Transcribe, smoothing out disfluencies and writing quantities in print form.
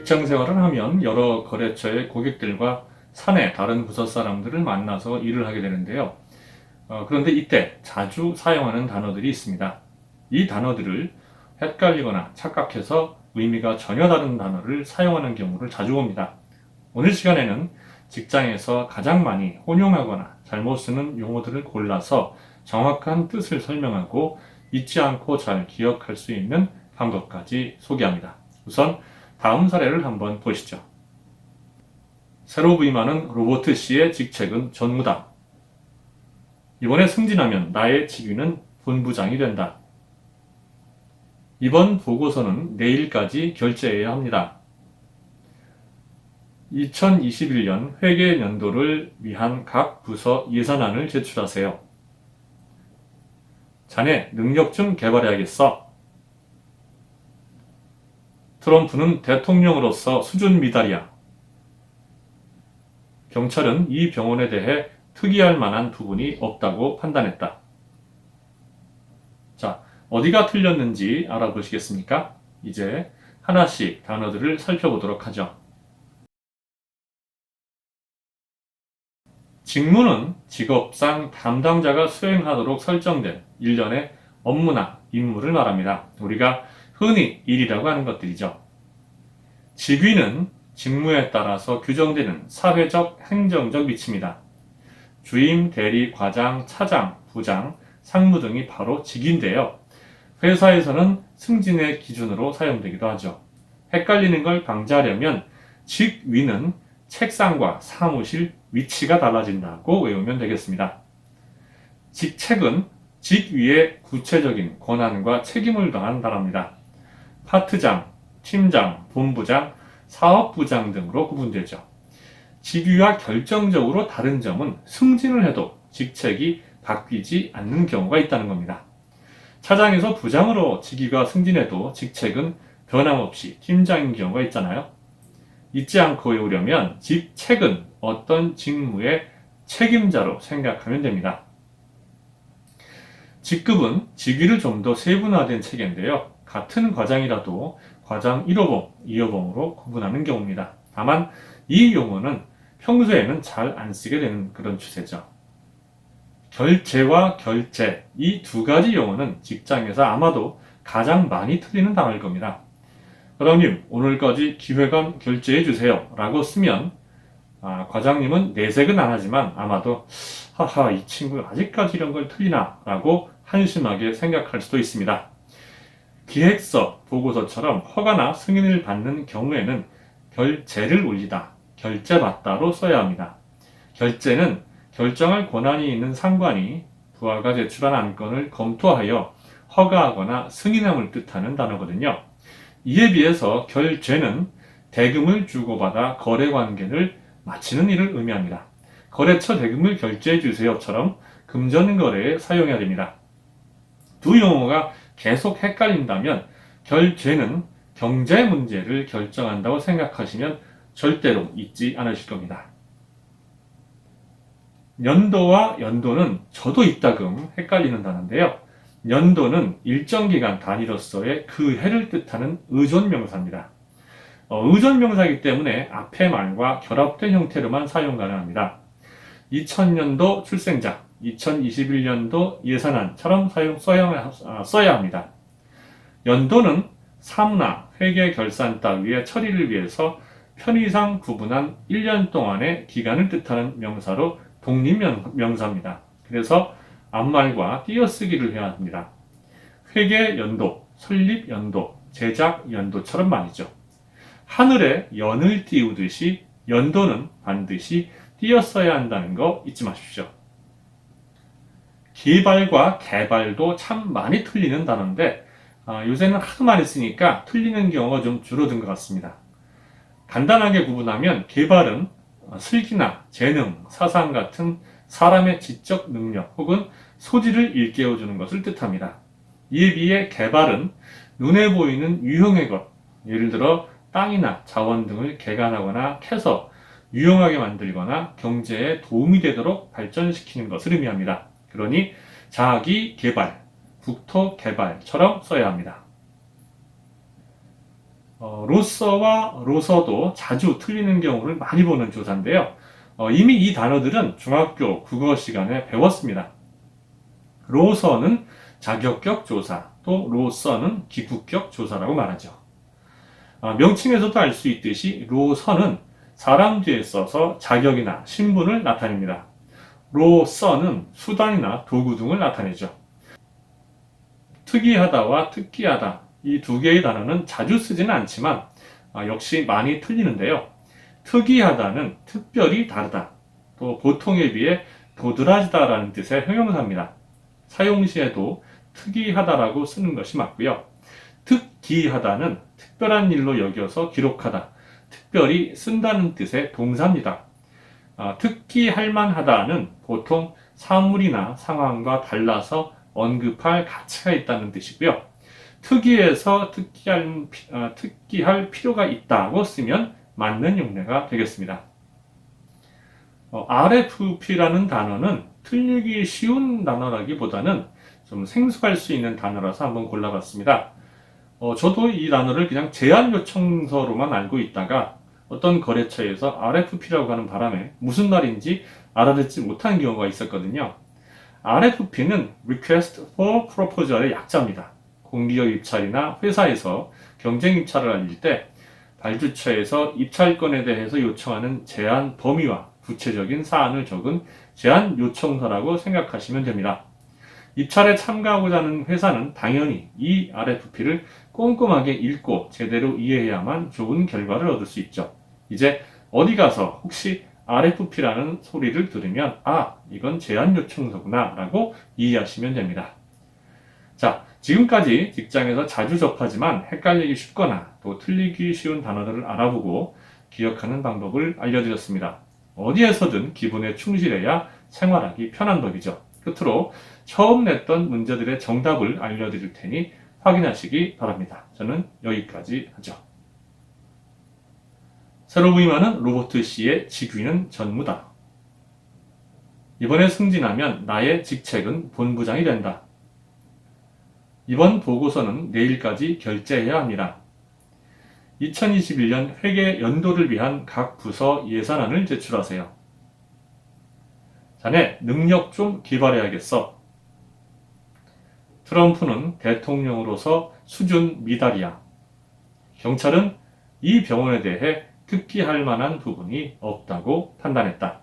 직장 생활을 하면 여러 거래처의 고객들과 사내 다른 부서 사람들을 만나서 일을 하게 되는데요. 그런데 이때 자주 사용하는 단어들이 있습니다. 이 단어들을 헷갈리거나 착각해서 의미가 전혀 다른 단어를 사용하는 경우를 자주 봅니다. 오늘 시간에는 직장에서 가장 많이 혼용하거나 잘못 쓰는 용어들을 골라서 정확한 뜻을 설명하고 잊지 않고 잘 기억할 수 있는 방법까지 소개합니다. 우선 다음 사례를 한번 보시죠. 새로 부임하는 로버트 씨의 직책은 전무다. 이번에 승진하면 나의 직위는 본부장이 된다. 이번 보고서는 내일까지 결제해야 합니다. 2021년 회계 연도를 위한 각 부서 예산안을 제출하세요. 자네 능력 좀 개발해야겠어. 트럼프는 대통령으로서 수준 미달이야. 경찰은 이 병원에 대해 특이할 만한 부분이 없다고 판단했다. 자, 어디가 틀렸는지 알아보시겠습니까? 이제 하나씩 단어들을 살펴보도록 하죠. 직무는 직업상 담당자가 수행하도록 설정된 일련의 업무나 임무를 말합니다. 우리가 흔히 일이라고 하는 것들이죠. 직위는 직무에 따라서 규정되는 사회적, 행정적 위치입니다. 주임, 대리, 과장, 차장, 부장, 상무 등이 바로 직위인데요. 회사에서는 승진의 기준으로 사용되기도 하죠. 헷갈리는 걸 방지하려면 직위는 책상과 사무실, 위치가 달라진다고 외우면 되겠습니다. 직책은 직위의 구체적인 권한과 책임을 더한 단어입니다. 파트장, 팀장, 본부장, 사업부장 등으로 구분되죠. 직위와 결정적으로 다른 점은 승진을 해도 직책이 바뀌지 않는 경우가 있다는 겁니다. 차장에서 부장으로 직위가 승진해도 직책은 변함없이 팀장인 경우가 있잖아요. 잊지 않고 외우려면 직책은 어떤 직무의 책임자로 생각하면 됩니다. 직급은 직위를 좀 더 세분화된 체계인데요. 같은 과장이라도 과장 1호봉, 2호봉으로 구분하는 경우입니다. 다만 이 용어는 평소에는 잘 안 쓰게 되는 그런 추세죠. 결제와 결제, 이 두 가지 용어는 직장에서 아마도 가장 많이 틀리는 단어일 겁니다. 과장님, 오늘까지 기획안 결제해 주세요 라고 쓰면 과장님은 내색은 안 하지만 아마도 하하, 이 친구 아직까지 이런 걸 틀리나 라고 한심하게 생각할 수도 있습니다. 기획서, 보고서처럼 허가나 승인을 받는 경우에는 결제를 올리다, 결제받다로 써야 합니다. 결제는 결정할 권한이 있는 상관이 부하가 제출한 안건을 검토하여 허가하거나 승인함을 뜻하는 단어거든요. 이에 비해서 결제는 대금을 주고받아 거래관계를 마치는 일을 의미합니다. 거래처 대금을 결제해 주세요처럼 금전거래에 사용해야 됩니다. 두 용어가 계속 헷갈린다면 결제는 경제 문제를 결정한다고 생각하시면 절대로 잊지 않으실 겁니다. 연도와 연도는 저도 이따금 헷갈리는 단어인데요. 연도는 일정 기간 단위로서의 그 해를 뜻하는 의존명사입니다. 의존명사이기 때문에 앞의 말과 결합된 형태로만 사용 가능합니다. 2000년도 출생자, 2021년도 예산안처럼 써야 합니다. 연도는 사무나 회계 결산 따위의 처리를 위해서 편의상 구분한 1년 동안의 기간을 뜻하는 명사로 독립명사입니다. 그래서 앞말과 띄어쓰기를 해야 합니다. 회계 연도, 설립 연도, 제작 연도처럼 말이죠. 하늘에 연을 띄우듯이 연도는 반드시 띄었어야 한다는 거 잊지 마십시오. 개발과 개발도 참 많이 틀리는 단어인데 요새는 하도 많이 쓰니까 틀리는 경우가 좀 줄어든 것 같습니다. 간단하게 구분하면 개발은 슬기나 재능, 사상 같은 사람의 지적 능력 혹은 소질을 일깨워주는 것을 뜻합니다. 이에 비해 개발은 눈에 보이는 유형의 것, 예를 들어 땅이나 자원 등을 개간하거나 캐서 유용하게 만들거나 경제에 도움이 되도록 발전시키는 것을 의미합니다. 그러니 자기 개발, 국토 개발처럼 써야 합니다. 로서와 로서도 자주 틀리는 경우를 많이 보는 조사인데요. 이미 이 단어들은 중학교 국어 시간에 배웠습니다. 로서는 자격격 조사, 또 로서는 기구격 조사라고 말하죠. 명칭에서도 알 수 있듯이 로서는 사람 뒤에 써서 자격이나 신분을 나타냅니다. 로서는 수단이나 도구 등을 나타내죠. 특이하다와 특기하다 이 두 개의 단어는 자주 쓰지는 않지만 역시 많이 틀리는데요. 특이하다는 특별히 다르다, 또 보통에 비해 도드라지다라는 뜻의 형용사입니다. 사용 시에도 특이하다라고 쓰는 것이 맞고요. 특기하다는 특별한 일로 여겨서 기록하다, 특별히 쓴다는 뜻의 동사입니다. 특기할 만하다는 보통 사물이나 상황과 달라서 언급할 가치가 있다는 뜻이고요. 특이해서 특기할 필요가 있다고 쓰면 맞는 용례가 되겠습니다. RFP라는 단어는 틀리기 쉬운 단어라기보다는 좀 생소할 수 있는 단어라서 한번 골라봤습니다. 저도 이 단어를 그냥 제안 요청서로만 알고 있다가 어떤 거래처에서 RFP라고 하는 바람에 무슨 말인지 알아듣지 못한 경우가 있었거든요. RFP는 Request for Proposal의 약자입니다. 공기업 입찰이나 회사에서 경쟁 입찰을 알릴 때 발주처에서 입찰권에 대해서 요청하는 제안 범위와 구체적인 사안을 적은 제안 요청서라고 생각하시면 됩니다. 입찰에 참가하고자 하는 회사는 당연히 이 RFP를 꼼꼼하게 읽고 제대로 이해해야만 좋은 결과를 얻을 수 있죠. 이제 어디 가서 혹시 RFP라는 소리를 들으면 이건 제안 요청서구나 라고 이해하시면 됩니다. 자, 지금까지 직장에서 자주 접하지만 헷갈리기 쉽거나 또 틀리기 쉬운 단어들을 알아보고 기억하는 방법을 알려드렸습니다. 어디에서든 기본에 충실해야 생활하기 편한 법이죠. 끝으로 처음 냈던 문제들의 정답을 알려드릴 테니 확인하시기 바랍니다. 저는 여기까지 하죠. 새로 부임하는 로버트 C의 직위는 전무다. 이번에 승진하면 나의 직책은 본부장이 된다. 이번 보고서는 내일까지 결제해야 합니다. 2021년 회계 연도를 위한 각 부서 예산안을 제출하세요. 자네 능력 좀 기발해야겠어. 트럼프는 대통령으로서 수준 미달이야. 경찰은 이 병원에 대해 특기할 만한 부분이 없다고 판단했다.